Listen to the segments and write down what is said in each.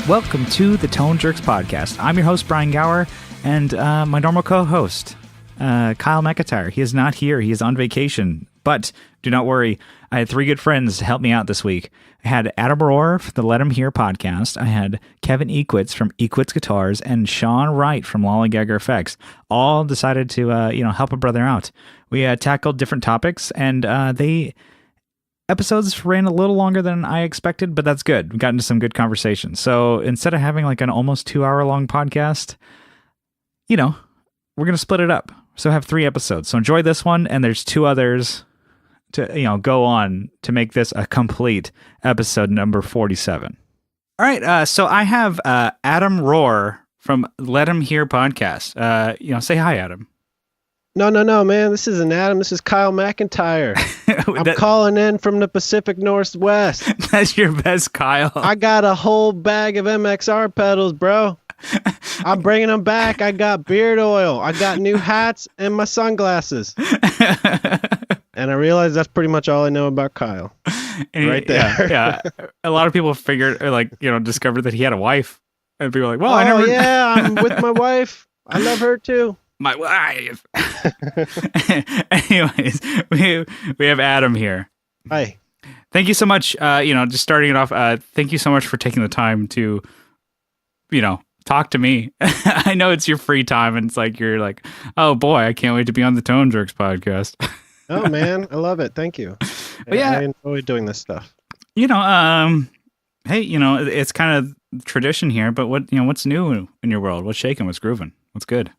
Welcome to the Tone Jerks podcast. I'm your host, Brian Gower, and my normal co-host, Kyle McIntyre. He is not here. He is on vacation. But do not worry. I had three good friends to help me out this week. I had Adam Rohrer from the Let 'Em Hear podcast. I had Kevin Equitz from Equitz Guitars and Sean Wright from Lollygagger Effects. All decided to, help a brother out. We tackled different topics, and episodes ran a little longer than I expected, but that's good. We got into some good conversations. So instead of having like an almost 2 hour long podcast, we're going to split it up. So have 3 episodes. So enjoy this one, and there's 2 others to go on to make this a complete episode number 47. All right, so I have Adam Rohrer from Let 'Em Hear podcast. Say hi, Adam. No, man. This isn't Adam. This is Kyle McIntyre. I'm calling in from the Pacific Northwest. That's your best, Kyle. I got a whole bag of MXR pedals, bro. I'm bringing them back. I got beard oil. I got new hats and my sunglasses. And I realized that's pretty much all I know about Kyle. Right there. Yeah. A lot of people figured, discovered that he had a wife. And people were like, well, I never... yeah, I'm with my wife. I love her too. My wife. Anyways, we have Adam here. Hi. Thank you so much. Just starting it off, thank you so much for taking the time to, talk to me. I know it's your free time, and it's like you're like, oh boy, I can't wait to be on the Tone Jerks podcast. Oh man, I love it. Thank you. I enjoy doing this stuff. Hey, it's kind of tradition here, but what's new in your world? What's shaking? What's grooving? What's good?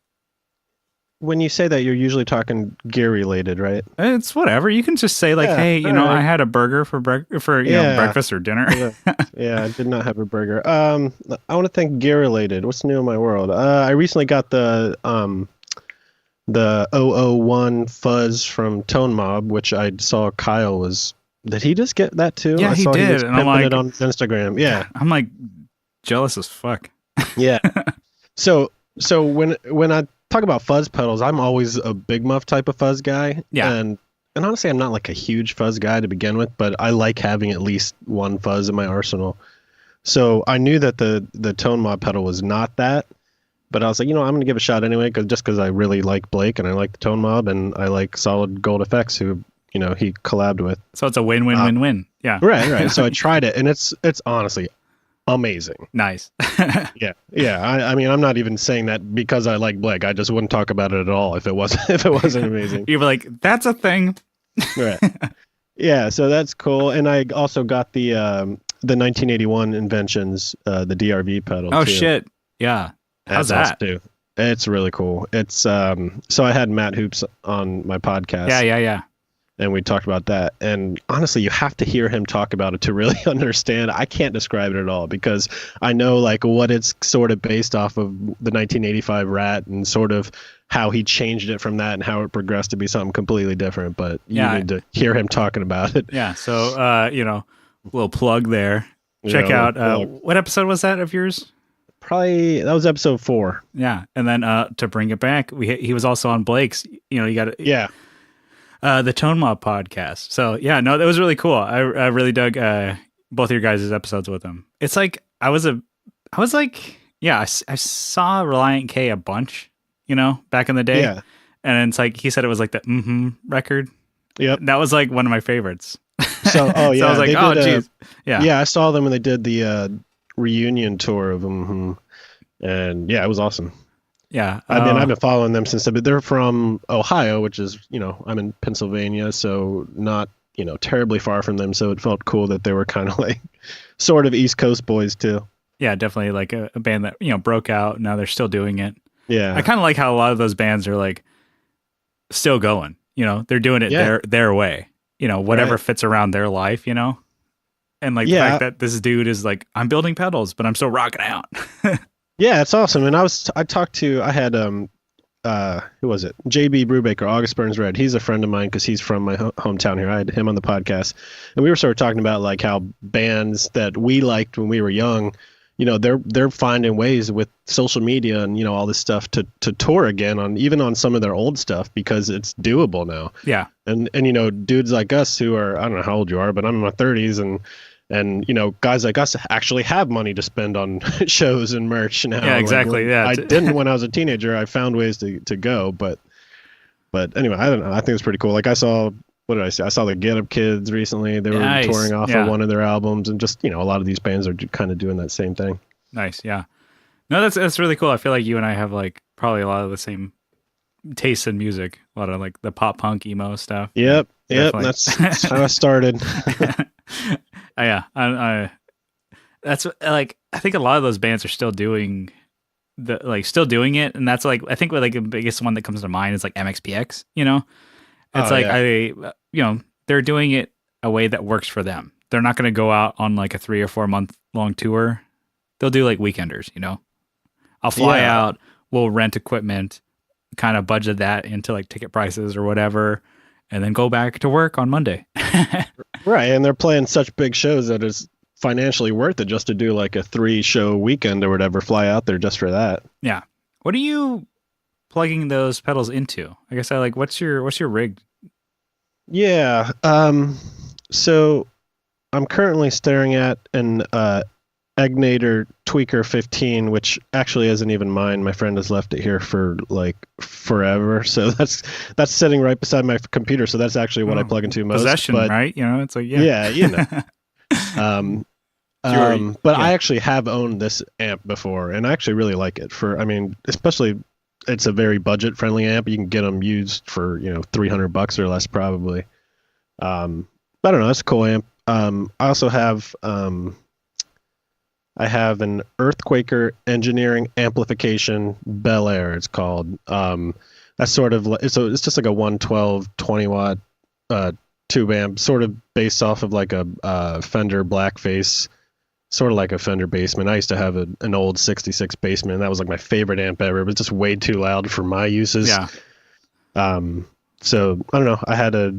When you say that, you're usually talking gear related, right? It's whatever. You can just say like, hey, right. I had a burger for breakfast or dinner. Yeah, I did not have a burger. I want to think gear related. What's new in my world? I recently got the 001 fuzz from Tone Mob, which I saw Kyle was. Did he just get that too? Yeah, he did. He was and I'm like, it on Instagram. Yeah, I'm like jealous as fuck. Yeah. So when I talk about fuzz pedals, I'm always a big muff type of fuzz guy. Yeah. And honestly, I'm not like a huge fuzz guy to begin with, but I like having at least one fuzz in my arsenal. So I knew that the Tone Mob pedal was not that, but I was like, I'm going to give it a shot anyway, because I really like Blake and I like the Tone Mob and I like Solid Gold Effects, who he collabed with. So it's a win-win-win-win. Yeah. Right. So I tried it, and it's honestly amazing. Nice. Yeah. I mean, I'm not even saying that because I like Blake. I just wouldn't talk about it at all if it wasn't amazing. You'd be like, that's a thing. Right. Yeah. So that's cool. And I also got the 1981 Inventions, the DRV pedal. Oh too. Shit. Yeah. How's that? Too. It's really cool. It's so I had Matt Hoops on my podcast. Yeah. And we talked about that. And honestly, you have to hear him talk about it to really understand. I can't describe it at all because I know like what it's sort of based off of the 1985 Rat and sort of how he changed it from that and how it progressed to be something completely different. But you need to hear him talking about it. Yeah. So, little plug there. Check out, what episode was that of yours? Probably, that was episode 4. Yeah. And then to bring it back, he was also on Blake's, you got to... Yeah. The Tone Mob podcast. So yeah, no, that was really cool. I really dug both of your guys' episodes with him. It's like I saw Reliant K a bunch, back in the day. Yeah. And it's like he said it was like the record. Yep. That was like one of my favorites. So yeah, so I was like, oh geez. Yeah, I saw them when they did the reunion tour of them, and yeah, it was awesome. Yeah, I've been following them since they're from Ohio, which is, I'm in Pennsylvania, so not, terribly far from them. So it felt cool that they were kind of like sort of East Coast boys too. Yeah, definitely like a band that, broke out. Now they're still doing it. Yeah. I kind of like how a lot of those bands are like still going, they're doing it their way, whatever fits around their life, and like the fact that this dude is like, I'm building pedals, but I'm still rocking out. Yeah, it's awesome. And I had who was it? JB Brubaker, August Burns Red. He's a friend of mine because he's from my hometown here. I had him on the podcast, and we were sort of talking about like how bands that we liked when we were young, they're finding ways with social media and all this stuff to tour again on some of their old stuff because it's doable now. Yeah. And dudes like us who are, I don't know how old you are, but I'm in my 30s, and And guys like us actually have money to spend on shows and merch now. Yeah, exactly. I didn't when I was a teenager. I found ways to go, but anyway, I don't know. I think it's pretty cool. Like I saw, what did I see? I saw the Get Up Kids recently. They were touring off of one of their albums, and just a lot of these bands are kind of doing that same thing. Nice, yeah. No, that's really cool. I feel like you and I have like probably a lot of the same tastes in music. A lot of like the pop punk emo stuff. Yep. That's how I started. Yeah, that's like I think a lot of those bands are still doing it, and that's like I think like the biggest one that comes to mind is like MXPX. They're doing it a way that works for them. They're not going to go out on like a 3 or 4 month long tour. They'll do like weekenders. I'll fly out. We'll rent equipment, kind of budget that into like ticket prices or whatever, and then go back to work on Monday. Right, and they're playing such big shows that it's financially worth it just to do like a 3-show weekend or whatever, fly out there just for that. Yeah. What are you plugging those pedals into? I guess what's your rig? Yeah. So I'm currently staring at an Egnator Tweaker 15, which actually isn't even mine. My friend has left it here for like forever. So that's sitting right beside my computer. So that's actually what I plug into most. Possession, right? It's like, yeah. But I actually have owned this amp before, and I actually really like it. Especially it's a very budget friendly amp. You can get them used for $300 or less probably. I don't know. It's a cool amp. I also have I have an Earthquaker Engineering Amplification Bel Air. It's called. That's sort of it's just like a 112 20-watt tube amp, sort of based off of like a Fender Blackface, sort of like a Fender Bassman. I used to have an old 66 Bassman. That was like my favorite amp ever. It was just way too loud for my uses. Yeah. So I don't know. I had a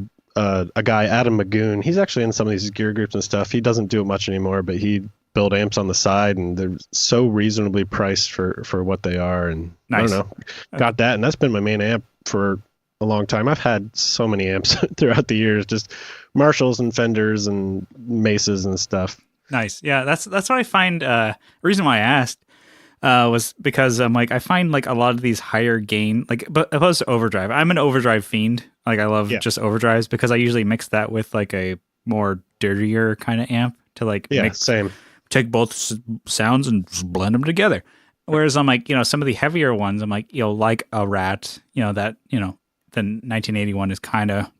guy, Adam Magoon. He's actually in some of these gear groups and stuff. He doesn't do it much anymore, but he build amps on the side, and they're so reasonably priced for what they are. And nice. I don't know, got that, and that's been my main amp for a long time. I've had so many amps throughout the years, just Marshalls and Fenders and Mesas and stuff. Nice. Yeah, that's what I find. The reason why I asked was because I find like a lot of these higher gain, but opposed to overdrive. I'm an overdrive fiend. Like I love just overdrives because I usually mix that with like a more dirtier kind of amp to like take both sounds and blend them together. Whereas I'm like, some of the heavier ones, I'm like, like a Rat, that, the 1981 is kind of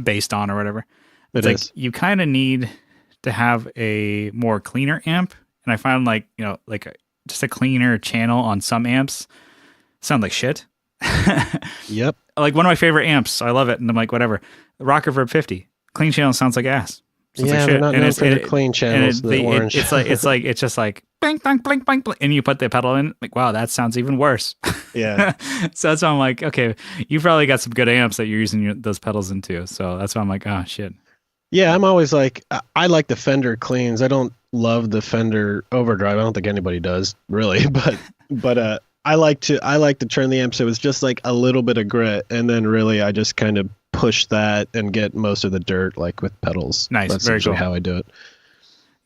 based on or whatever. It's like you kind of need to have a more cleaner amp. And I found like just a cleaner channel on some amps sound like shit. Yep. Like one of my favorite amps. I love it. And I'm like, whatever. The Rocker Verb 50 clean channel sounds like ass. They're not known for the clean channels. It's just like bang, bang, bang, bang, bang, and you put the pedal in. Like, wow, that sounds even worse. Yeah. So that's why I'm like, okay, you probably got some good amps that you're using those pedals into. So that's why I'm like, oh shit. Yeah, I'm always like, I like the Fender cleans. I don't love the Fender overdrive. I don't think anybody does really, but I like to turn the amp so it's just like a little bit of grit, and then really I just kind of push that and get most of the dirt like with pedals. Nice. That's very usually cool. how I do it.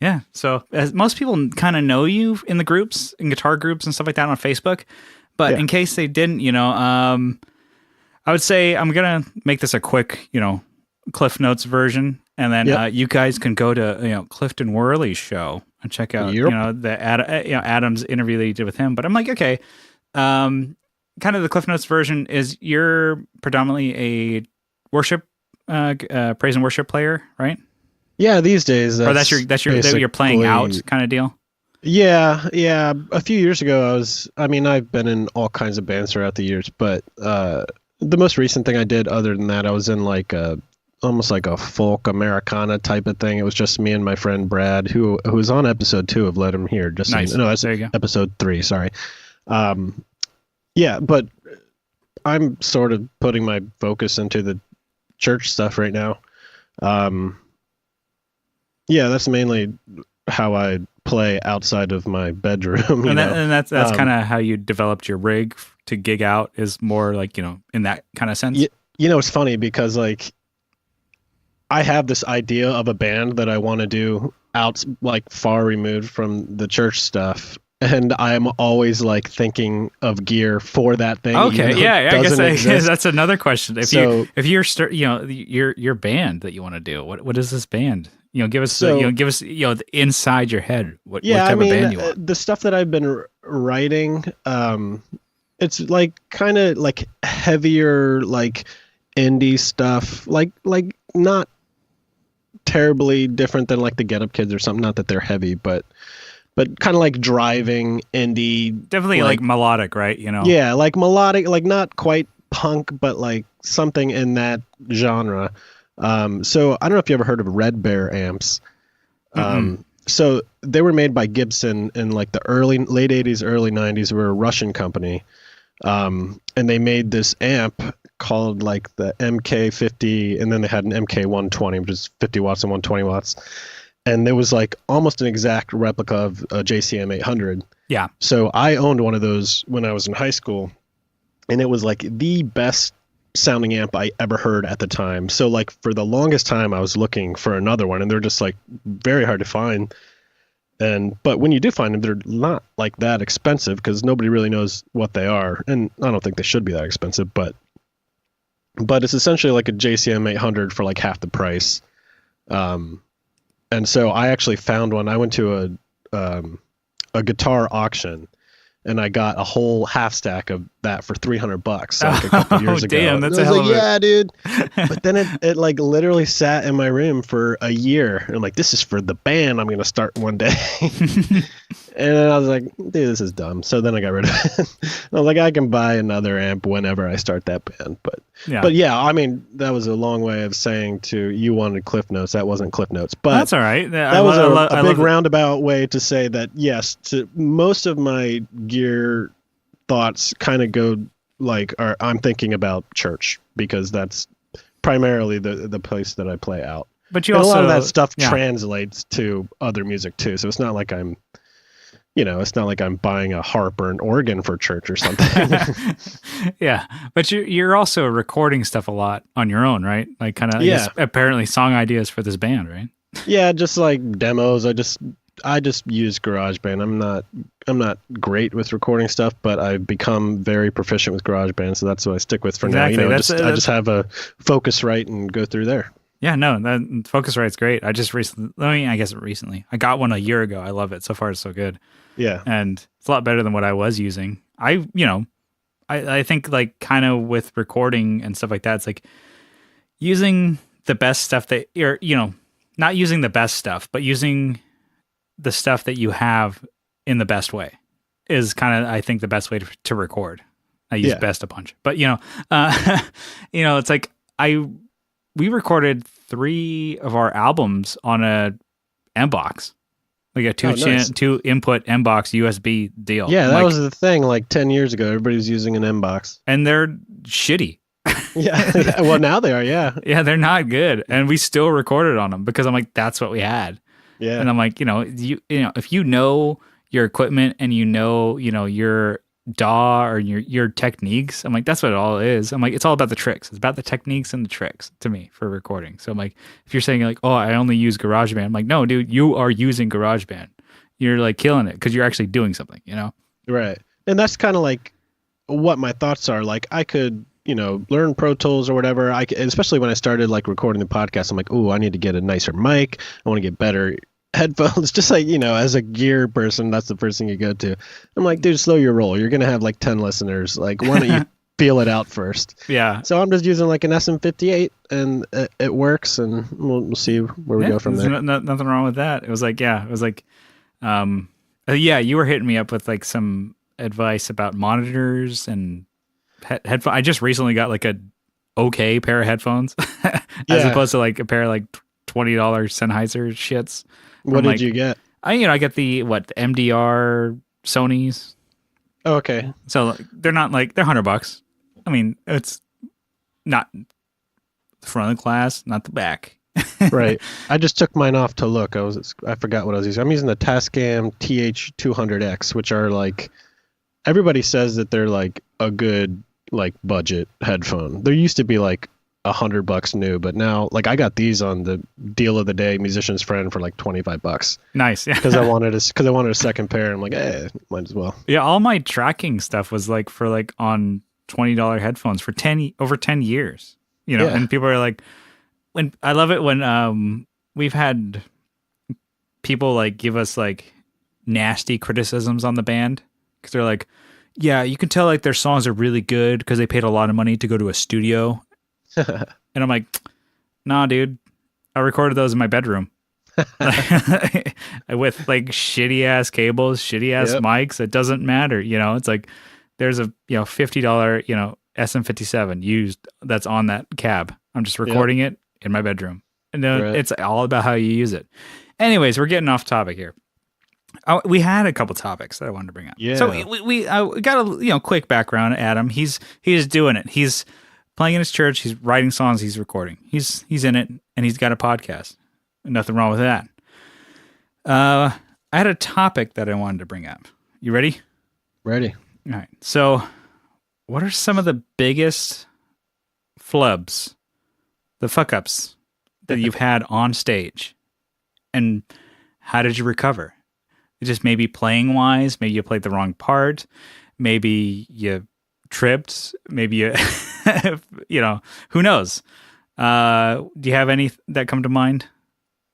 Yeah. So as most people kind of know you in the groups, in guitar groups and stuff like that on Facebook, but in case they didn't, I would say I'm going to make this a quick, Cliff Notes version. And then you guys can go to, Clifton Worley's show and check out, Adam's interview that he did with him. But I'm like, okay, kind of the Cliff Notes version is you're predominantly a worship, praise and worship player, right? Yeah, these days. That's your playing out kind of deal. Yeah. A few years ago, I've been in all kinds of bands throughout the years, but the most recent thing I did, other than that, I was in like almost like a folk Americana type of thing. It was just me and my friend Brad, who was on episode 2 of Let Him Hear. Just nice. No, that's episode 3. Sorry. Yeah, but I'm sort of putting my focus into the church stuff right now. Yeah, that's mainly how I play outside of my bedroom. And that's kind of how you developed your rig to gig out, is more like, in that kind of sense. It's funny because like I have this idea of a band that I want to do out like far removed from the church stuff. And I'm always like thinking of gear for that thing. Okay, yeah, I guess exist. that's another question. So- if you're your band that you want to do, what is this band? Give us give us the inside your head. What type of band you want? The stuff that I've been writing, it's like kind of like heavier, like indie stuff, like not terribly different than like the Get Up Kids or something. Not that they're heavy, but kind of like driving indie, definitely like melodic, right? Yeah, like melodic, like not quite punk, but like something in that genre. So I don't know if you ever heard of Red Bear amps. So they were made by Gibson in like the late 80s, early 90s. They were a Russian company. And they made this amp called like the MK50, and then they had an MK120, which is 50 watts and 120 watts. And it was like almost an exact replica of a JCM 800. Yeah. So I owned one of those when I was in high school, and it was like the best sounding amp I ever heard at the time. So like for the longest time I was looking for another one, and they're just like very hard to find. But when you do find them, they're not like that expensive because nobody really knows what they are. And I don't think they should be that expensive, but it's essentially like a JCM 800 for like half the price. And so I actually found one. I went to a guitar auction, and I got a whole half stack of that for $300 like a couple years ago. Damn, that's a hell of it. Yeah, dude. But then it like literally sat in my room for a year. And I'm like, this is for the band I'm going to start one day. And then I was like, dude, this is dumb. So then I got rid of it. I was like, I can buy another amp whenever I start that band. But yeah, I mean, that was a long way of saying you wanted Cliff Notes. That wasn't Cliff Notes. But that's all right. That was a big roundabout way to say that, yes, to most of my gear thoughts kind of go like, I'm thinking about church because that's primarily the place that I play out. But a lot of that stuff translates to other music too. So it's not like I'm buying a harp or an organ for church or something. Yeah, but you're also recording stuff a lot on your own, right? Like kind of apparently song ideas for this band, right? Yeah, just like demos. I just use GarageBand. I'm not great with recording stuff, but I've become very proficient with GarageBand, so that's what I stick with for now. I just have a Focusrite and go through there. Yeah, no, that Focusrite's great. I recently. I got one a year ago. I love it. So far, it's so good. Yeah. And it's a lot better than what I was using. I think like kind of with recording and stuff like that, it's like using the best stuff that you're, not using the best stuff, but using the stuff that you have in the best way is kind of, I think, the best way to record. I use best a bunch, but it's like we recorded 3 of our albums on a M-Box, like a 2 input M-Box USB deal. Yeah, that was the thing. Like 10 years ago, everybody was using an M-Box, and they're shitty. Yeah. Well, now they are. Yeah. Yeah, they're not good, and we still recorded on them because I'm like, that's what we had. Yeah. And I'm like, if you know your equipment and your DAW or your techniques, I'm like, that's what it all is. I'm like, it's all about the tricks. It's about the techniques and the tricks to me for recording. So I'm like, if you're saying like, oh, I only use GarageBand, I'm like, no, dude, you are using GarageBand. You're like killing it because you're actually doing something, Right. And that's kind of like what my thoughts are. Like I could, learn Pro Tools or whatever. Especially when I started like recording the podcast, I'm like, oh, I need to get a nicer mic. I want to get better headphones. Just like, as a gear person, that's the first thing you go to. I'm like, dude, slow your roll. You're going to have like 10 listeners. Like, why don't you feel it out first? Yeah. So I'm just using like an SM58 and it works, and we'll see where we go from there. Nothing wrong with that. It was like, you were hitting me up with like some advice about monitors and headphones. I just recently got like a okay pair of headphones as opposed to like a pair of like $20 Sennheiser shits. What did you get? I get the MDR Sony's. Oh, okay. So they're not like, they're $100. I mean, it's not the front of the class, not the back. Right. I just took mine off to look. I forgot what I was using. I'm using the Tascam TH200X, which are like, everybody says that they're like a good like budget headphone. There used to be like $100 new, but now like I got these on the deal of the day musician's friend for like $25 Nice. Yeah. because I wanted a second pair. I'm like, might as well. Yeah. All my tracking stuff was like for like on $20 headphones for over 10 years, you know, Yeah. and people are like, when I love it when we've had people like give us like nasty criticisms on the band because they're like, yeah, you can tell like their songs are really good because they paid a lot of money to go to a studio. And I'm like, nah, dude, I recorded those in my bedroom with like shitty ass cables, shitty ass mics. It doesn't matter. You know, it's like there's a, $50, SM57 used that's on that cab. I'm just recording it in my bedroom. And then it's all about how you use it. Anyways, we're getting off topic here. We had a couple topics that I wanted to bring up. Yeah. So we got a quick background. Adam, he's doing it. He's playing in his church. He's writing songs. He's recording. He's in it, and he's got a podcast. Nothing wrong with that. I had a topic that I wanted to bring up. You ready? Ready. All right. So, what are some of the biggest flubs, the fuck ups that you've had on stage, and how did you recover? Just maybe playing wise, maybe you played the wrong part, maybe you tripped, maybe you, who knows? Do you have any that come to mind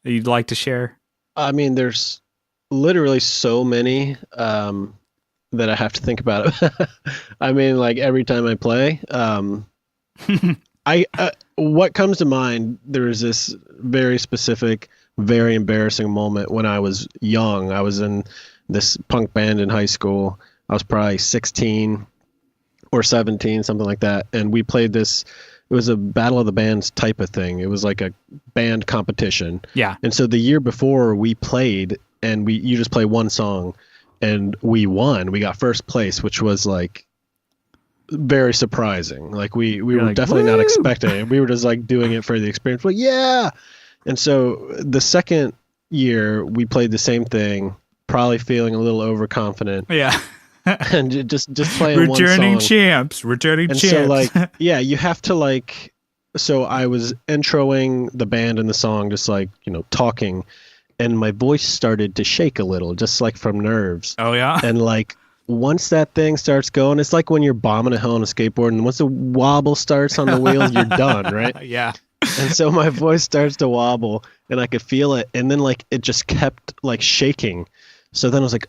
that you'd like to share? I mean, there's literally so many that I have to think about it. I mean, like every time I play, what comes to mind, there is this very specific, very embarrassing moment when I was young. I was in this punk band in high school. I was probably 16 or 17, something like that. And we played this, it was a battle of the bands type of thing. It was like a band competition. Yeah. And so the year before we played, and you just play one song, and we won. We got first place, which was like very surprising. Like we were like, definitely not expecting it. We were just like doing it for the experience. Like, yeah. And so the second year we played the same thing, probably feeling a little overconfident. Yeah. And just playing returning one song. Returning champs. So like, yeah, you have to like, so I was introing the band and the song, just like, talking, and my voice started to shake a little, just like from nerves. Oh yeah. And like, once that thing starts going, it's like when you're bombing a hill on a skateboard, and once the wobble starts on the wheels, you're done, right? Yeah. And so my voice starts to wobble, and I could feel it, and then like it just kept like shaking. So then I was like,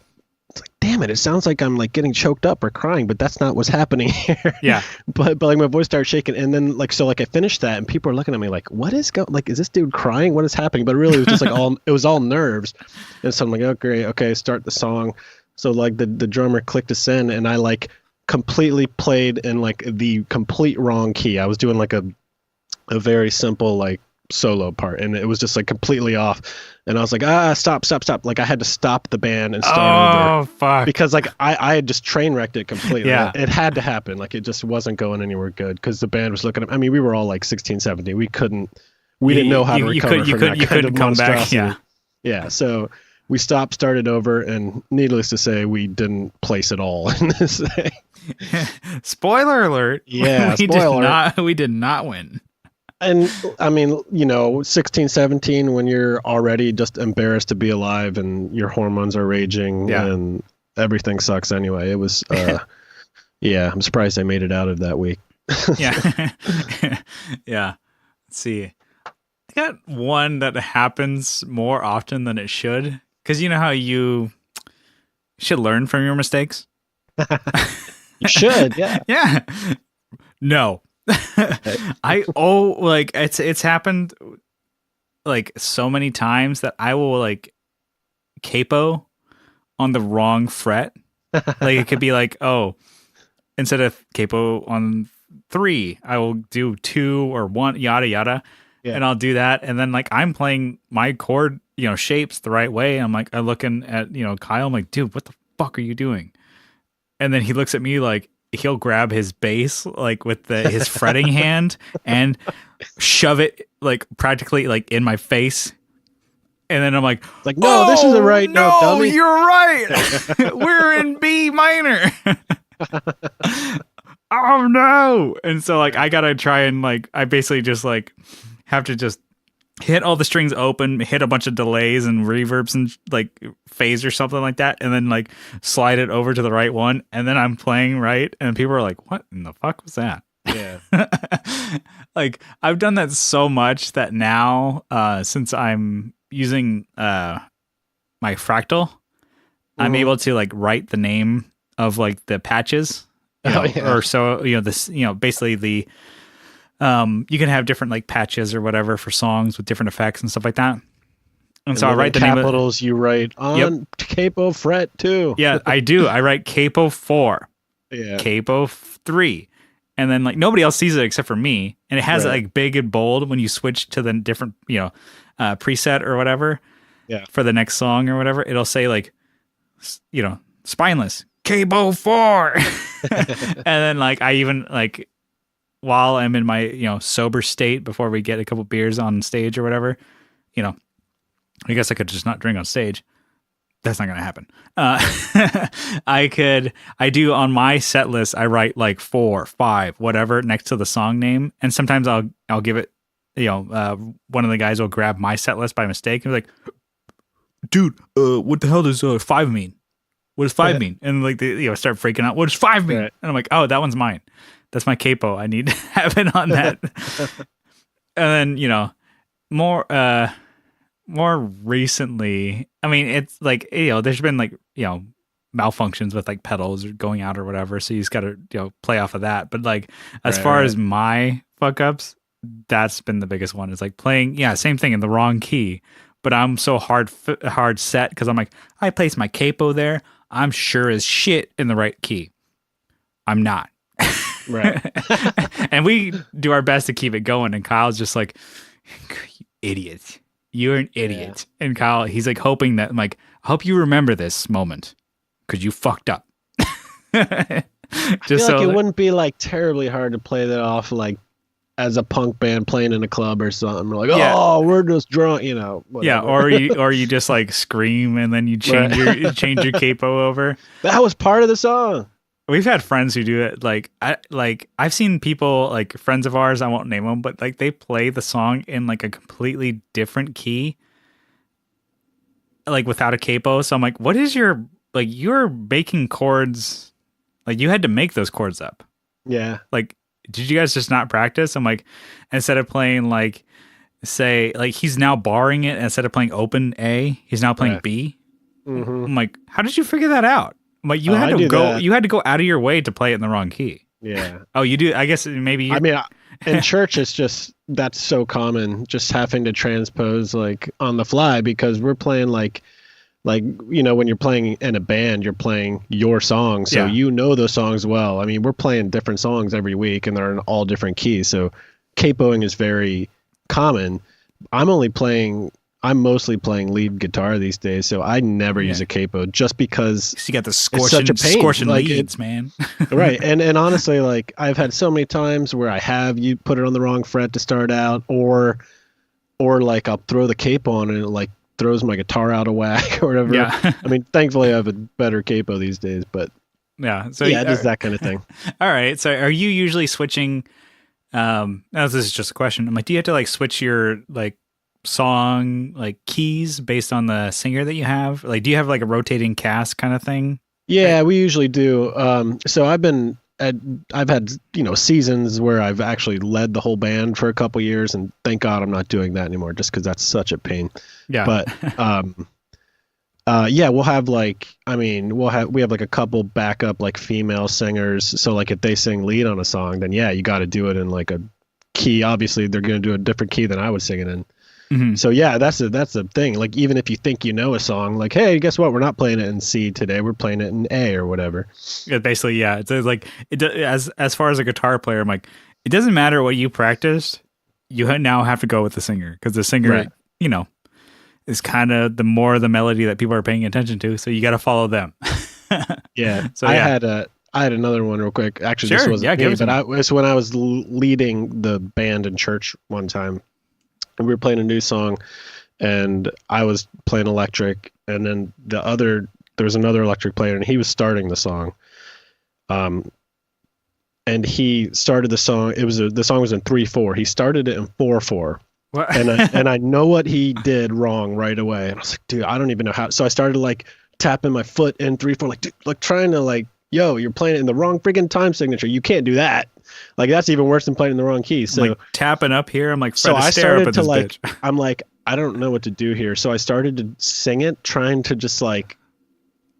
damn it, it sounds like I'm like getting choked up or crying, but that's not what's happening here. Yeah. But like my voice started shaking, and then like I finished that, and people are looking at me like, what is is this dude crying? What is happening? But really it was just like it was all nerves. And so I'm like, oh great, okay, start the song. So like the drummer clicked us in, and I like completely played in like the complete wrong key. I was doing like a very simple like solo part, and it was just like completely off. And I was like, stop. Like I had to stop the band and start over. Oh fuck. Because like I had just train wrecked it completely. Yeah. It had to happen. Like it just wasn't going anywhere good because the band was looking at, I mean, we were all like 16, 17. We didn't know how to recover from that kind of come back. monstrosity. Yeah. Yeah. So we stopped, started over, and needless to say, we didn't place at all in this thing. Spoiler alert. Yeah, We did not win. And I mean, 16, 17, when you're already just embarrassed to be alive and your hormones are raging and everything sucks anyway. It was, yeah, I'm surprised I made it out of that week. Yeah. Yeah. Let's see. I got one that happens more often than it should. Because you know how you should learn from your mistakes? You should, yeah. Yeah. No. It's happened like so many times that I will like capo on the wrong fret. Like it could be like, instead of capo on 3, I will do 2 or 1, yada yada. Yeah. And I'll do that, and then like I'm playing my chord, shapes the right way. I'm like, I'm looking at Kyle. I'm like, dude, what the fuck are you doing? And then he looks at me like he'll grab his bass like with his fretting hand and shove it like practically like in my face. And then I'm like, no, this isn't right. No, dummy. You're right. We're in B minor. oh no. And so like I gotta try and like I basically just like have to just hit all the strings open, hit a bunch of delays and reverbs and like phase or something like that, and then like slide it over to the right one, and then I'm playing right, and people are like, "What in the fuck was that?" Yeah. Like I've done that so much that now, since I'm using my Fractal, I'm able to like write the name of like the patches, or so this basically the you can have different like patches or whatever for songs with different effects and stuff like that. And so I write the capitals. You write on capo fret 2. Yeah, I do. I write capo 4, capo 3, and then like nobody else sees it except for me. And it has like big and bold when you switch to the different preset or whatever. Yeah. For the next song or whatever, it'll say like spineless capo 4, and then like I even like. While I'm in my, sober state before we get a couple beers on stage or whatever, I guess I could just not drink on stage. That's not going to happen. I do on my set list, I write like 4, 5, whatever next to the song name. And sometimes I'll give it, one of the guys will grab my set list by mistake and be like, dude, what the hell does 5 mean? What does 5 mean? And like, they start freaking out. What does 5 mean? Right. And I'm like, oh, that one's mine. That's my capo. I need to have it on that. And then, more recently, I mean, it's like, there's been like, malfunctions with like pedals or going out or whatever. So you just got to, play off of that. But like, as far as my fuck ups, that's been the biggest one. Is like playing, same thing in the wrong key. But I'm so hard set because I'm like, I place my capo there. I'm sure as shit in the right key. I'm not. Right. And we do our best to keep it going. And Kyle's just like, you idiot. You're an idiot. Yeah. And Kyle, he's like hoping that, I'm like, I hope you remember this moment because you fucked up. I feel like it wouldn't be like terribly hard to play that off like as a punk band playing in a club or something. We're like, oh, we're just drunk, whatever. Yeah, or you just like scream and then you change your capo over. That was part of the song. We've had friends who do it. I've seen people, like friends of ours, I won't name them, but like they play the song in like a completely different key, like without a capo. So I'm like, what is you're making chords, like you had to make those chords up. Yeah. Like, did you guys just not practice? I'm like, instead of playing like, say, like he's now barring it, instead of playing open A, he's now playing B. Mm-hmm. I'm like, how did you figure that out? But you had to go. You had to go out of your way to play it in the wrong key. Yeah. Oh, you do. I guess maybe. I mean, in church, it's just that's so common. Just having to transpose like on the fly because we're playing like when you're playing in a band, you're playing your songs, so those songs well. I mean, we're playing different songs every week, and they're in all different keys. So capoing is very common. I'm mostly playing lead guitar these days, so I never use a capo just because you got the scorching like leads, man. Right. And honestly, like I've had so many times where you put it on the wrong fret to start out, or like I'll throw the capo on and it like throws my guitar out of whack or whatever. Yeah. I mean, thankfully I have a better capo these days, but so just that kind of thing. All right. So are you usually switching? This is just a question. I'm like, do you have to like switch your like song like keys based on the singer that you have? Like, do you have like a rotating cast kind of thing? Yeah, we usually do. So I've had seasons where I've actually led the whole band for a couple years, and thank God I'm not doing that anymore, just because that's such a pain. Yeah. But we'll have we have like a couple backup like female singers. So like if they sing lead on a song, then you got to do it in like a key. Obviously, they're going to do a different key than I would sing it in. Mm-hmm. So that's the thing. Like even if you think you know a song, like hey, guess what? We're not playing it in C today. We're playing it in A or whatever. Yeah, basically, it's like as far as a guitar player, I'm like, it doesn't matter what you practiced. You now have to go with the singer because the singer, is kind of the more the melody that people are paying attention to. So you got to follow them. Yeah. So I had another one real quick. Actually, this wasn't me, but it was when I was leading the band in church one time. We were playing a new song, and I was playing electric, and then there was another electric player, and he was starting the song. And and he started the song. The song was in 3/4. He started it in 4/4. What? And I know what he did wrong right away. And I was like, dude, I don't even know how. So I started like tapping my foot in 3/4, like, dude, like trying to like, yo, you're playing it in the wrong freaking time signature. You can't do that. Like that's even worse than playing in the wrong key. So I'm like tapping up here. I'm like, so I stare up started at to this like, bitch. I'm like, I don't know what to do here. So I started to sing it, trying to just like,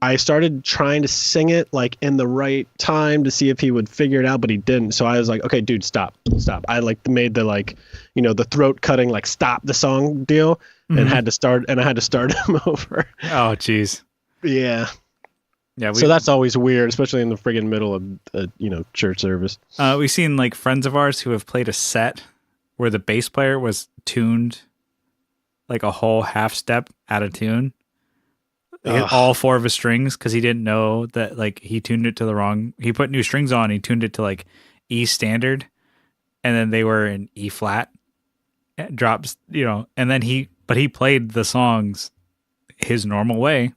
I started trying to sing it like in the right time to see if he would figure it out, but he didn't. So I was like, okay, dude, stop. I like made the like, you know, the throat cutting, like stop the song deal, and I had to start him over. Oh, jeez. Yeah. Yeah. So that's always weird, especially in the friggin' middle of church service. We've seen like friends of ours who have played a set where the bass player was tuned like a whole half step out of tune. Hit all 4 of his strings because he didn't know that like he tuned it to the wrong. He put new strings on. He tuned it to like E standard, and then they were in E flat drops. And then he played the songs his normal way.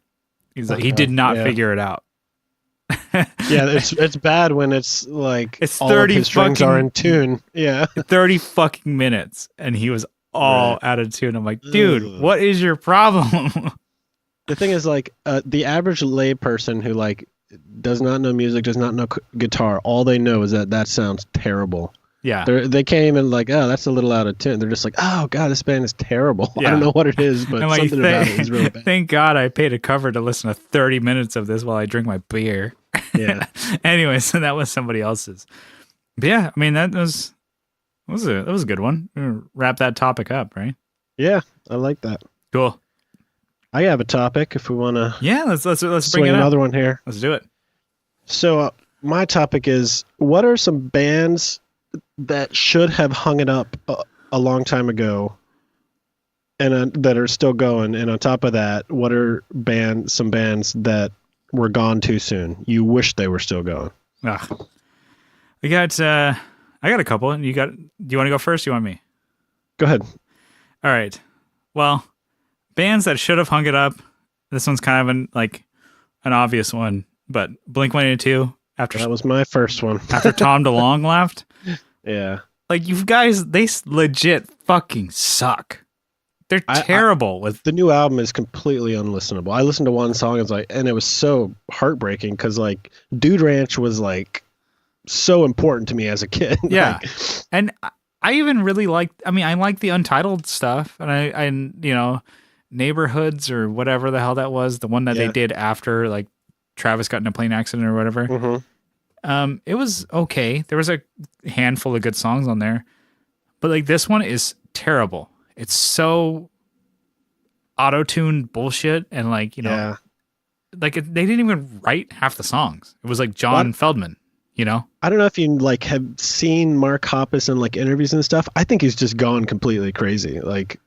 He's like he did not figure it out. Yeah, it's bad when it's like it's all 30 of his strings are in tune. Yeah, 30 fucking minutes, and he was all out of tune. I'm like, dude, what is your problem? The thing is, like, the average lay person who like does not know music, does not know guitar, all they know is that sounds terrible. Yeah, they can't even like, oh, that's a little out of tune. They're just like, oh god, this band is terrible. Yeah. I don't know what it is, but like, something about it is really bad. Thank God I paid a cover to listen to 30 minutes of this while I drink my beer. Yeah. Anyway, so that was somebody else's. But yeah, I mean that was a good one. Wrap that topic up, right? Yeah, I like that. Cool. I have a topic if we want to. Yeah, let's bring another one here. Let's do it. So my topic is: what are some bands that should have hung it up a long time ago, and that are still going? And on top of that, what are some bands that were gone too soon? You wish they were still going. We got. I got a couple. Do you want to go first? Or you want me? Go ahead. All right. Well. Bands that should have hung it up. This one's kind of an obvious one, but Blink-182 after that was my first one. After Tom DeLonge left. Yeah. Like you guys, they legit fucking suck. They're terrible. With the new album is completely unlistenable. I listened to one song and it was so heartbreaking because like Dude Ranch was like so important to me as a kid. Yeah. And I even really liked. I mean, I like the Untitled stuff, and I Neighborhoods or whatever the hell that was, the one that they did after like Travis got in a plane accident or whatever. Mm-hmm. It was okay. There was a handful of good songs on there, but like this one is terrible. It's so auto-tuned bullshit, and like like they didn't even write half the songs. It was like John Feldman. I don't know if you like have seen Mark Hoppus in like interviews and stuff. I think he's just gone completely crazy. Like.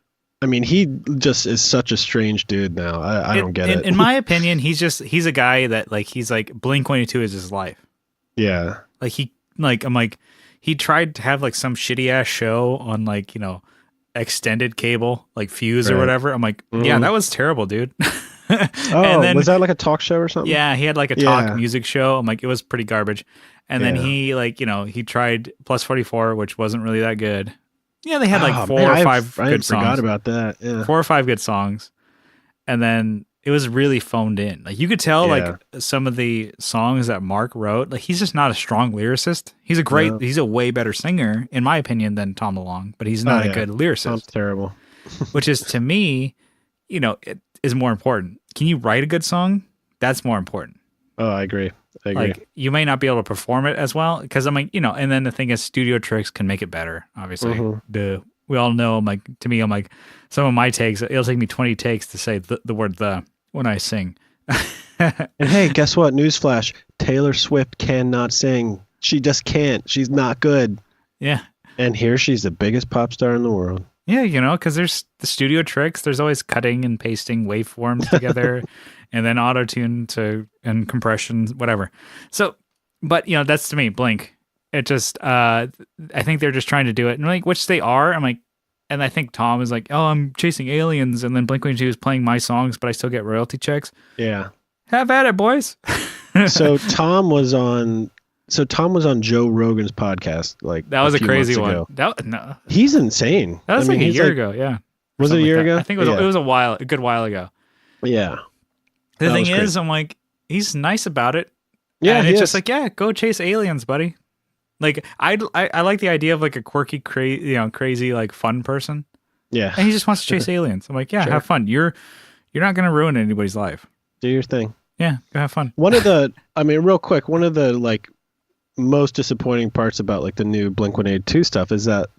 I mean, he just is such a strange dude now. I don't get it. In my opinion, he's a guy that like he's like Blink-182 is his life. Yeah. Like he tried to have like some shitty ass show on like, extended cable, like Fuse or whatever. I'm like, yeah, that was terrible, dude. And then, was that like a talk show or something? Yeah, he had like a talk music show. I'm like, it was pretty garbage. And then he like, he tried Plus 44, which wasn't really that good. Yeah, they had like 4 or 5 good songs. I forgot about that. Yeah. 4 or 5 good songs. And then it was really phoned in. Like you could tell like some of the songs that Mark wrote, like he's just not a strong lyricist. He's he's a way better singer, in my opinion, than Tom DeLonge, but he's not a good lyricist. Tom's terrible. Which is to me, it is more important. Can you write a good song? That's more important. Oh, I agree. Like you may not be able to perform it as well because I'm like, and then the thing is studio tricks can make it better. Obviously, we all know. I'm like, to me, I'm like, some of my takes. It'll take me 20 takes to say the word "the" when I sing. And hey, guess what? Newsflash: Taylor Swift cannot sing. She just can't. She's not good. Yeah. And here she's the biggest pop star in the world. Yeah, because there's the studio tricks. There's always cutting and pasting waveforms together, and then auto tune and compression, whatever. So, but that's to me, Blink. It just, I think they're just trying to do it, and like, which they are. I'm like, and I think Tom is like, oh, I'm chasing aliens, and then Blink-182 is playing my songs, but I still get royalty checks. Yeah. Have at it, boys. So Tom was on So Tom was on Joe Rogan's podcast like That was a few crazy months one. ago. No, He's insane. that was I mean, like a he's year ago. Yeah. Was it a Something year like that. ago? I think it was a good while ago. Yeah. The That thing was is, crazy. I'm like, he's nice about it. Yeah, and he it's is. just like, yeah, go chase aliens, buddy. Like, I like the idea of like a quirky, crazy, like fun person, Yeah. and he just wants to chase aliens. I'm like, yeah, Sure. have fun. You're not gonna ruin anybody's life. Do your thing. Yeah, go have fun. Real quick, one of the like most disappointing parts about like the new Blink-182 stuff is that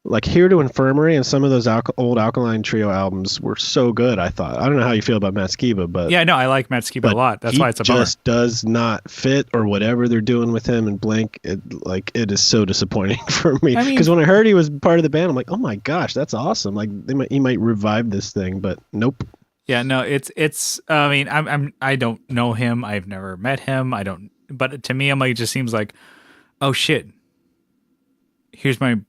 like Here to Infirmary and some of those old Alkaline Trio albums were so good. I thought. I don't know how you feel about Matt Skiba, but Yeah, no, I like Matt Skiba a lot. That's why it's a bummer. He just does not fit, or whatever they're doing with him and Blink. It is so disappointing for me. I mean- Because when I heard he was part of the band, I'm like, oh my gosh, that's awesome. Like he might revive this thing, but nope. Yeah, no, it's. I mean, I don't know him. I've never met him. I don't. But to me, I'm like, it just seems like, oh shit. Here's my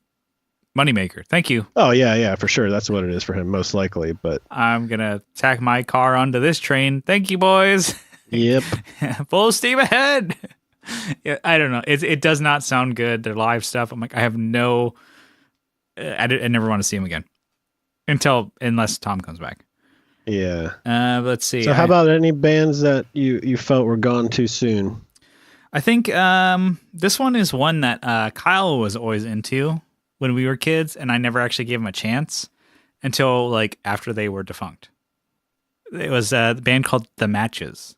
moneymaker. Thank you. Oh yeah, for sure. That's what it is for him, most likely. But I'm gonna tack my car onto this train. Thank you, boys. yep. Full steam ahead. Yeah, I don't know. It does not sound good. Their live stuff. I'm like, I have no. I never want to see him again, unless Tom comes back. Yeah. Let's see. So how about any bands that you felt were gone too soon? I think this one is one that Kyle was always into when we were kids, and I never actually gave him a chance until like after they were defunct. It was the band called The Matches.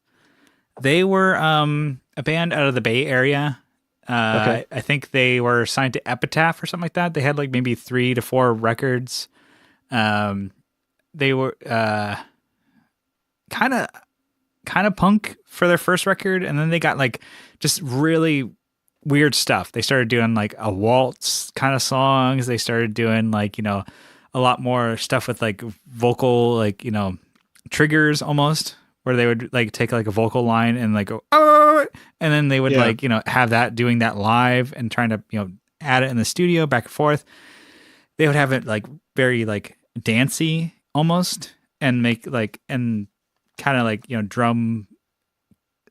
They were a band out of the Bay Area. Okay. I think they were signed to Epitaph or something like that. They had like maybe 3 to 4 records. They were kind of punk for their first record, and then they got like just really weird stuff. They started doing like a waltz kind of songs. They started doing like, a lot more stuff with like vocal, like, triggers almost, where they would like take like a vocal line and like go, oh, and then they would like, have that doing that live and trying to, add it in the studio back and forth. They would have it like very like dancey almost, and make like, and kind of like, drum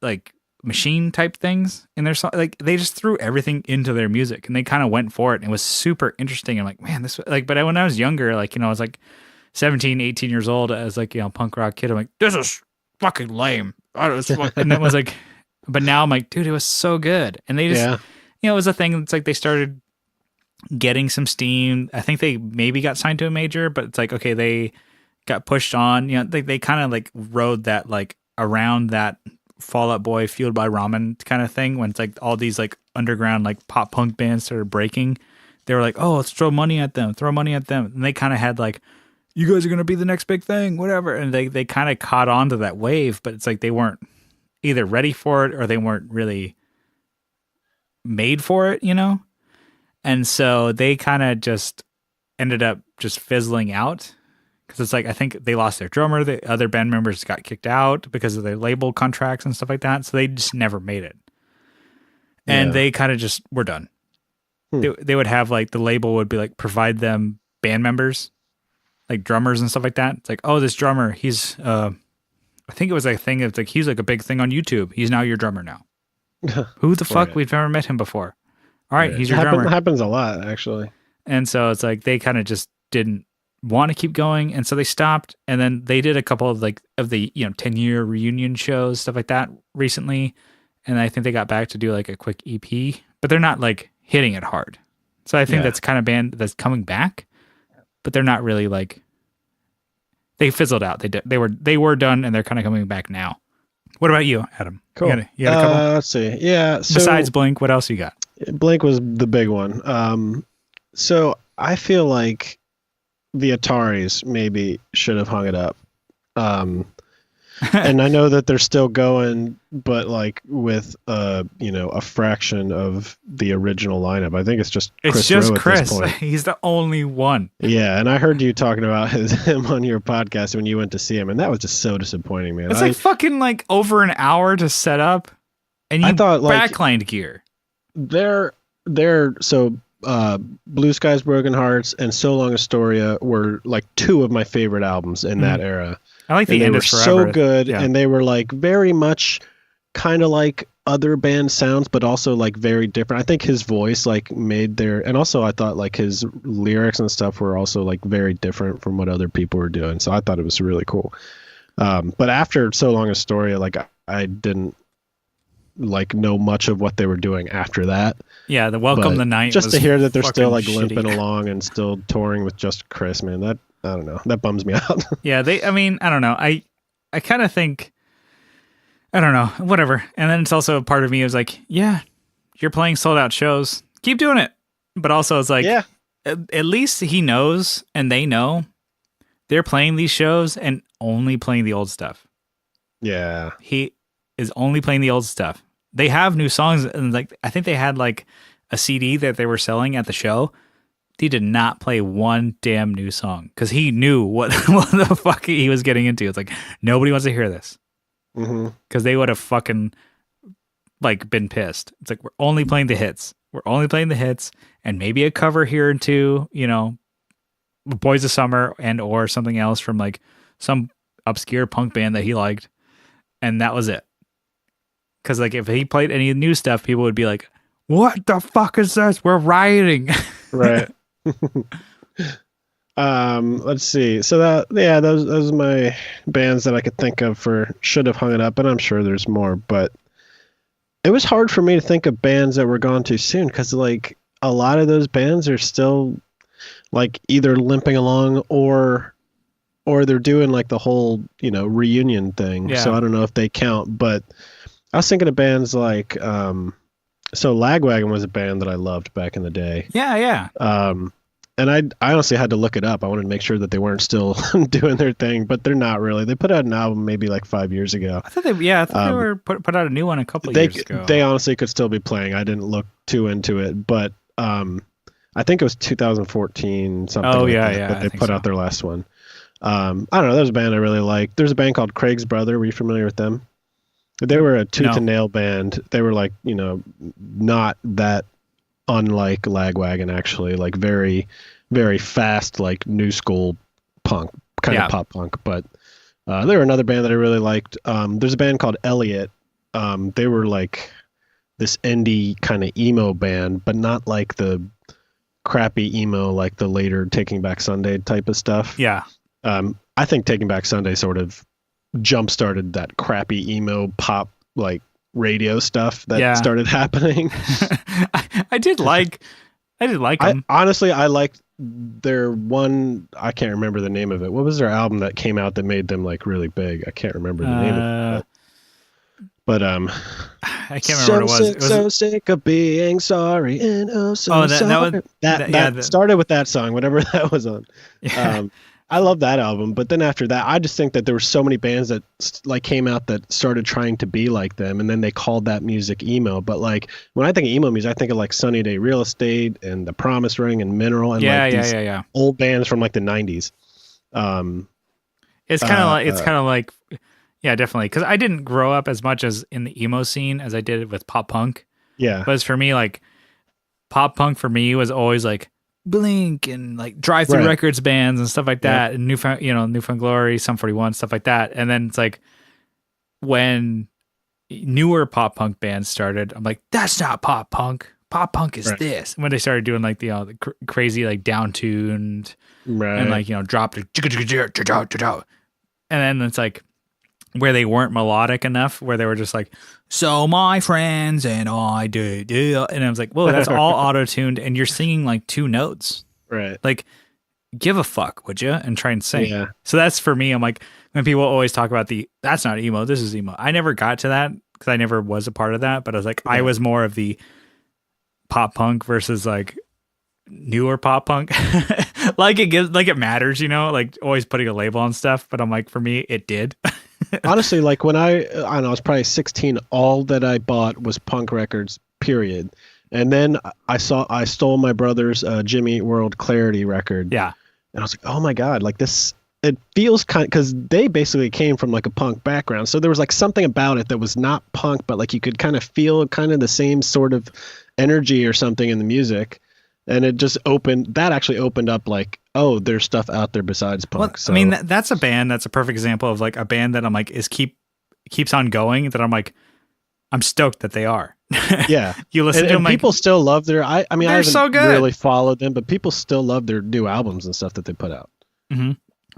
like machine type things in their song. Like they just threw everything into their music, and they kind of went for it, and it was super interesting. I'm like, man, this like, but when I was younger, like, I was like 17, 18 years old, as like, punk rock kid, I'm like, this is fucking lame. And it was like, but now I'm like, dude, it was so good. And they just, it was a thing. It's like they started getting some steam. I think they maybe got signed to a major, but it's like, okay, they got pushed on, they kind of like rode that like around that Fall Out Boy fueled by ramen kind of thing, when it's like all these like underground like pop punk bands started breaking. They were like, oh, let's throw money at them, and they kind of had like, you guys are gonna be the next big thing, whatever. And they kind of caught on to that wave, but it's like they weren't either ready for it or they weren't really made for it, and so they kind of just ended up just fizzling out. Because it's like, I think they lost their drummer. The other band members got kicked out because of their label contracts and stuff like that. So they just never made it. And they kind of just were done. They would have like, the label would be like, provide them band members, like drummers and stuff like that. It's like, oh, this drummer, he's, I think it was a thing. It's like, he's like a big thing on YouTube. He's now your drummer now. Who the fuck? We've never met him before. All right, he's your drummer. It happens a lot, actually. And so it's like, they kind of just didn't want to keep going, and so they stopped. And then they did a couple of like of the 10-year reunion shows, stuff like that recently, and I think they got back to do like a quick EP, but they're not like hitting it hard. So I think that's kind of band that's coming back, but they're not really like, they fizzled out. They were done, and they're kind of coming back now. What about you, Adam? Cool. You got a couple? Let's see. Yeah. So besides Blink, what else you got? Blink was the big one. So I feel like the Ataris maybe should have hung it up. And I know that they're still going, but like with a fraction of the original lineup. I think it's just Chris Rowe at this point. He's the only one. Yeah, and I heard you talking about him on your podcast when you went to see him, and that was just so disappointing, man. It's like fucking like over an hour to set up, and you thought, like, backlined gear. They're Blue Skies, Broken Hearts, and So Long Astoria were like 2 of my favorite albums in that era. I like the and End they were is Forever. so good, and they were like very much kind of like other band sounds, but also like very different. I think his voice like made their, and also I thought like his lyrics and stuff were also like very different from what other people were doing. So I thought it was really cool. But after So Long a Story, like I didn't like know much of what they were doing after that. Yeah, the Welcome the Night. Just to hear that they're still like shitty. limping along and still touring with just Chris, man, that I don't know, that bums me out. Yeah, I mean, I don't know. I kind of think, I don't know, whatever. And then it's also a part of me is like, yeah, you're playing sold out shows, keep doing it. But also it's like, yeah, at least he knows and they know they're playing these shows and only playing the old stuff. Yeah, He is only playing the old stuff. They have new songs, and like I think they had like a CD that they were selling at the show. He did not play one damn new song because he knew what the fuck he was getting into. It's like nobody wants to hear this because they would have fucking like been pissed. It's like we're only playing the hits. We're only playing the hits and maybe a cover here and two. You know, Boys of Summer and or something else from like some obscure punk band that he liked, and that was it. Because like if he played any new stuff, people would be like, "What the fuck is this? We're rioting!" right. Let's see. So those are my bands that I could think of for Should Have Hung It Up, and I'm sure there's more. But it was hard for me to think of bands that were gone too soon because like a lot of those bands are still like either limping along or they're doing like the whole reunion thing. Yeah. So I don't know if they count, but I was thinking of bands like so Lagwagon was a band that I loved back in the day. Yeah. And I honestly had to look it up. I wanted to make sure that they weren't still doing their thing, but they're not really. They put out an album maybe like 5 years ago. I thought they were put out a new one a couple years ago. They honestly could still be playing. I didn't look too into it, but I think it was 2014 something. Oh like yeah, that, yeah. that they put out their last one. I don't know. There's a band I really like. There's a band called Craig's Brother. Were you familiar with them? They were a tooth and nail band. They were like, not that unlike Lagwagon, actually, like very, very fast, like new school punk, kind of pop punk. But they were another band that I really liked. There's a band called Elliot. They were like this indie kind of emo band, but not like the crappy emo, like the later Taking Back Sunday type of stuff. Yeah. I think Taking Back Sunday sort of jump started that crappy emo pop like radio stuff that started happening. I did like them. Honestly, I liked their one. I can't remember the name of it. What was their album that came out that made them like really big? I can't remember the name of it. But I can't remember what it was. So sick of being sorry and sorry. That started with that song, whatever that was on. Yeah. I love that album, but then after that, I just think that there were so many bands that like came out that started trying to be like them, and then they called that music emo. But like when I think of emo music, I think of like Sunny Day Real Estate and The Promise Ring and Mineral and these old bands from like the 90s. It's kind of like yeah, definitely, because I didn't grow up as much as in the emo scene as I did with pop punk. Yeah, but for me, like pop punk for me was always like Blink and like Drive Thru Records bands and stuff like that, and Newfound Glory, Sum 41, stuff like that. And then it's like when newer pop punk bands started, I'm like, that's not pop punk. Pop punk is this. And when they started doing like the crazy like down tuned and like drop it, and then it's like where they weren't melodic enough, where they were just like, so my friends and I do, and I was like, whoa, that's all auto-tuned, and you're singing like two notes. Right. Like, give a fuck, would you? And try and sing. Yeah. So that's for me. I'm like, when people always talk about that's not emo, this is emo. I never got to that because I never was a part of that, but I was like, I was more of the pop punk versus like newer pop punk. Like it matters, like always putting a label on stuff, but I'm like, for me, it did. Honestly, like when I don't know, I was probably 16, all that I bought was punk records, period. And then I stole my brother's Jimmy Eat World Clarity record. Yeah. And I was like, oh my God, like this, it feels kind of, because they basically came from like a punk background. So there was like something about it that was not punk, but like you could kind of feel kind of the same sort of energy or something in the music. And it just actually opened up like, oh, there's stuff out there besides punk. Well, so. I mean, that's a band that's a perfect example of like a band that I'm like keeps on going, that I'm like, I'm stoked that they are. Yeah. You listen to them, and people still love their. I mean, I haven't so good. really followed them, but people still love their new albums and stuff that they put out. Mm-hmm.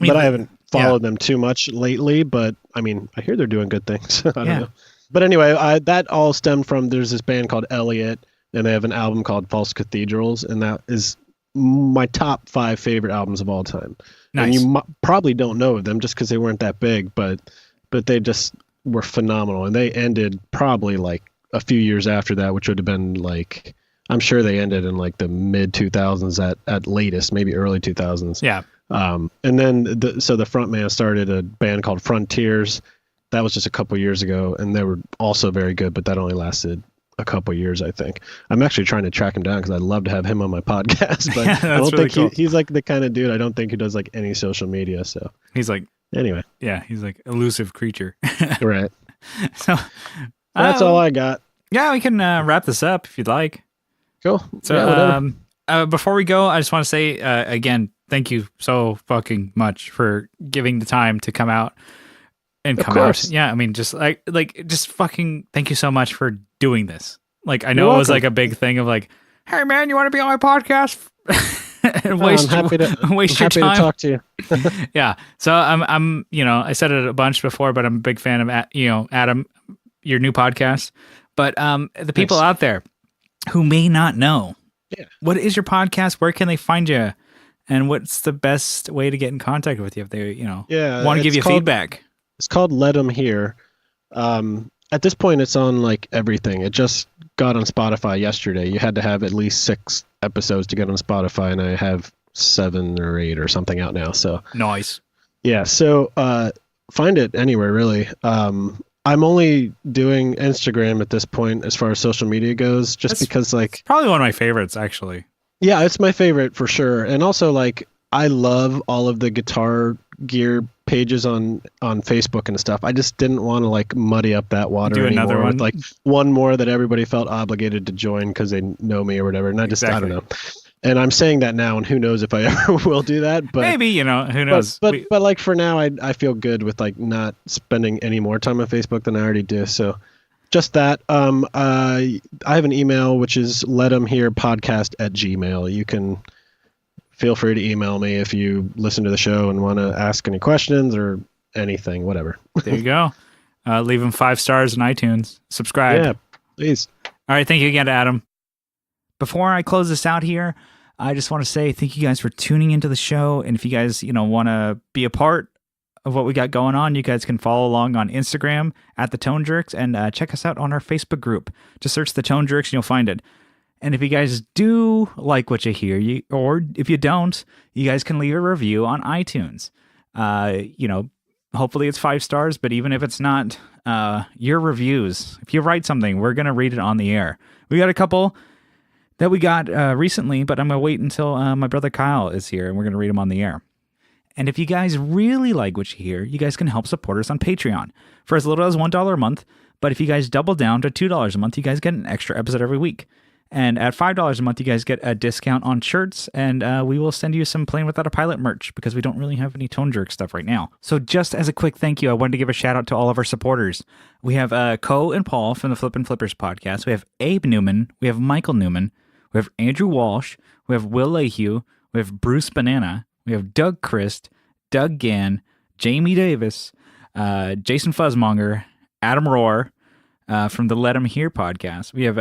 But I haven't followed them too much lately. But I mean, I hear they're doing good things. I don't know. But anyway, that all stemmed from there's this band called Elliot, and they have an album called False Cathedrals, and that is my top 5 favorite albums of all time. Nice. And you probably don't know them just because they weren't that big, but they just were phenomenal. And they ended probably like a few years after that, which would have been like, I'm sure they ended in like the mid 2000s at latest, maybe early 2000s. Yeah. And then so the front man started a band called Frontiers. That was just a couple years ago, and they were also very good, but that only lasted a couple years, I think. I'm actually trying to track him down because I'd love to have him on my podcast, but I don't think cool. He's like the kind of dude I don't think who does like any social media. So he's like, anyway, yeah, he's like elusive creature. Right. So that's all I got. Yeah, we can wrap this up if you'd like. Cool. So before we go, I just want to say again, thank you so fucking much for giving the time to come out and come out. Yeah, I mean, just just fucking thank you so much for doing this. Like, I know it was like a big thing of like, hey man, you want to be on my podcast? And I'm happy to talk to you. Yeah. So I'm I said it a bunch before, but I'm a big fan of Adam, your new podcast. But the people out there who may not know, what is your podcast? Where can they find you? And what's the best way to get in contact with you if they want to give you feedback? It's called Let 'Em Hear. At this point, it's on like everything. It just got on Spotify yesterday. You had to have at least 6 episodes to get on Spotify, and I have 7 or 8 or something out now. So nice. Yeah. So find it anywhere really. I'm only doing Instagram at this point as far as social media goes, just because like it's probably one of my favorites actually. Yeah, it's my favorite for sure. And also like I love all of the guitar gear pages on Facebook and stuff. I just didn't want to like muddy up that water anymore. Another one? With like one more that everybody felt obligated to join because they know me or whatever. And I don't know. And I'm saying that now, and who knows if I ever will do that. But maybe, who knows? But like for now, I feel good with like not spending any more time on Facebook than I already do. So just that. I have an email, which is letemhearpodcast@gmail.com. You can feel free to email me if you listen to the show and want to ask any questions or anything, whatever. There you go. Leave them 5 stars in iTunes. Subscribe. Yeah, please. All right. Thank you again to Adam. Before I close this out here, I just want to say thank you guys for tuning into the show. And if you guys, want to be a part of what we got going on, you guys can follow along on Instagram at The Tone Jerks and check us out on our Facebook group. Just search The Tone Jerks and you'll find it. And if you guys do like what you hear, or if you don't, you guys can leave a review on iTunes. Hopefully it's 5 stars, but even if it's not, your reviews, if you write something, we're going to read it on the air. We got a couple that we got recently, but I'm going to wait until my brother Kyle is here and we're going to read them on the air. And if you guys really like what you hear, you guys can help support us on Patreon for as little as $1 a month. But if you guys double down to $2 a month, you guys get an extra episode every week. And at $5 a month, you guys get a discount on shirts, and we will send you some Plain Without a Pilot merch because we don't really have any Tone Jerk stuff right now. So just as a quick thank you, I wanted to give a shout out to all of our supporters. We have Co and Paul from the Flippin' Flippers podcast. We have Abe Newman. We have Michael Newman. We have Andrew Walsh. We have Will Lehue. We have Bruce Banana. We have Doug Christ, Doug Gann, Jamie Davis, Jason Fuzzmonger, Adam Rohrer, from the Let 'Em Hear podcast. We have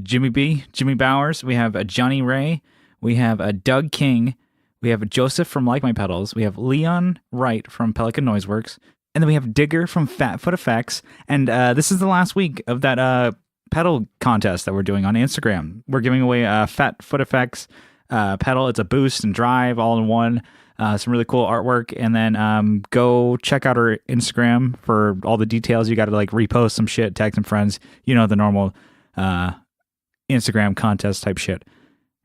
Jimmy Bowers. We have Johnny Ray. We have Doug King. We have Joseph from Like My Pedals. We have Leon Wright from Pelican Noiseworks. And then we have Digger from Fat Foot Effects. And this is the last week of that pedal contest that we're doing on Instagram. We're giving away Fat Foot Effects pedal. It's a boost and drive all in one. Some really cool artwork, and then go check out our Instagram for all the details. You got to like repost some shit, tag some friends, the normal Instagram contest type shit.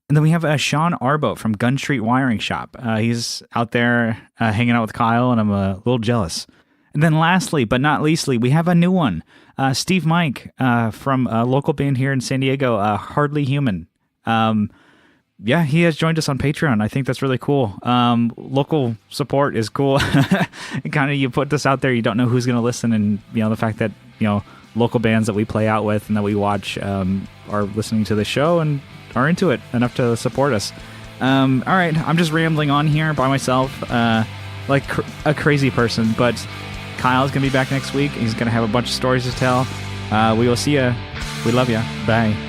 And then we have Sean Arbo from Gun Street Wiring Shop. He's out there hanging out with Kyle, and I'm a little jealous. And then lastly, but not leastly, we have a new one, Steve Mike from a local band here in San Diego, Hardly Human. Yeah, he has joined us on Patreon. I think that's really cool. Local support is cool. Kind of, you put this out there, you don't know who's going to listen, and the fact that local bands that we play out with and that we watch are listening to the show and are into it enough to support us. All right, I'm just rambling on here by myself like a crazy person, but Kyle's going to be back next week. He's going to have a bunch of stories to tell. We will see you. We love you. Bye.